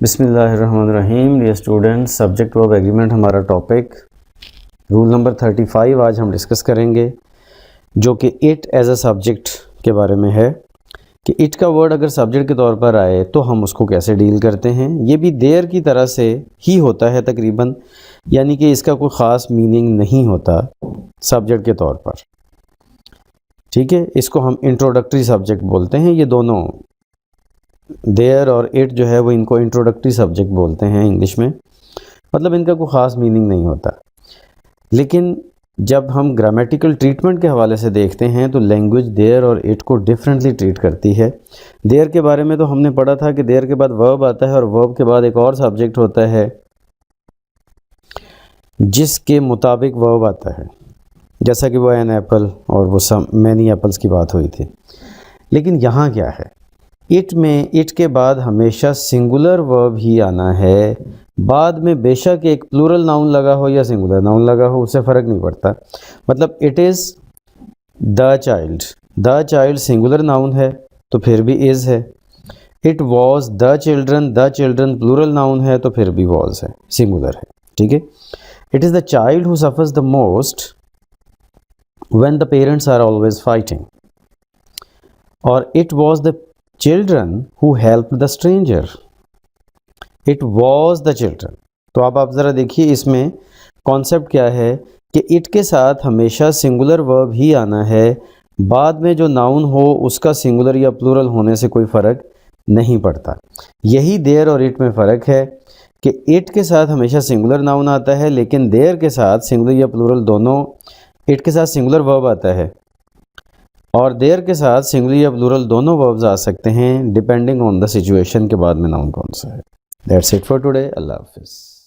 बिस्मिल्लाहिर्रहमानिर्रहीम। Dear students, subject verb agreement हमारा topic rule number 35 आज हम डिस्कस करेंगे, जो कि इट एज अ सब्जेक्ट के बारे में है कि इट का वर्ड अगर सब्जेक्ट के तौर पर आए तो हम उसको कैसे डील करते हैं। ये भी देयर की तरह से ही होता है तकरीबन, यानी कि इसका कोई ख़ास मीनिंग नहीं होता सब्जेक्ट के तौर पर। ठीक है, इसको हम इंट्रोडक्टरी सब्जेक्ट बोलते हैं। ये दोनों देयर और इट जो है वो इनको इंट्रोडक्टरी सब्जेक्ट बोलते हैं इंग्लिश में, मतलब इनका कोई ख़ास मीनिंग नहीं होता। लेकिन जब हम ग्रामेटिकल ट्रीटमेंट के हवाले से देखते हैं तो लैंग्वेज देयर और इट को डिफरेंटली ट्रीट करती है। देयर के बारे में तो हमने पढ़ा था कि देयर के बाद वर्ब आता है और वर्ब के बाद एक और सब्जेक्ट होता है जिसके मुताबिक वर्ब आता है, जैसा कि वो एन एप्पल और वो सम मैनी एप्पल्स की बात हुई थी। लेकिन यहाँ क्या है, इट में इट के बाद हमेशा सिंगुलर वर्ब ही आना है। बाद में बेशक एक प्लूरल नाउन लगा हो या सिंगुलर नाउन लगा हो, उससे फ़र्क नहीं पड़ता। मतलब it is the child, the child singular noun है तो फिर भी इज़ है। It was the children plural noun है तो फिर भी वॉज है, सिंगुलर है। ठीक है। It is the child who suffers the most when the parents are always fighting. और it was the children who helped the stranger. It was the children. तो अब आप ज़रा देखिए इसमें कॉन्सेप्ट क्या है कि इट के साथ हमेशा सिंगुलर वर्ब ही आना है। बाद में जो नाउन हो उसका सिंगुलर या प्लूरल होने से कोई फ़र्क नहीं पड़ता। यही देयर और इट में फ़र्क है कि इट के साथ हमेशा सिंगुलर नाउन आता है, लेकिन देयर के साथ सिंगुलर या प्लूरल दोनों, इट के साथ सिंगुलर वर्ब आता है और देयर के साथ सिंगुलर या प्लूरल दोनों वर्ब्स आ सकते हैं डिपेंडिंग ऑन द सिचुएशन के बाद में नाउन कौन सा है। That's it for today. अल्लाह हाफिज़।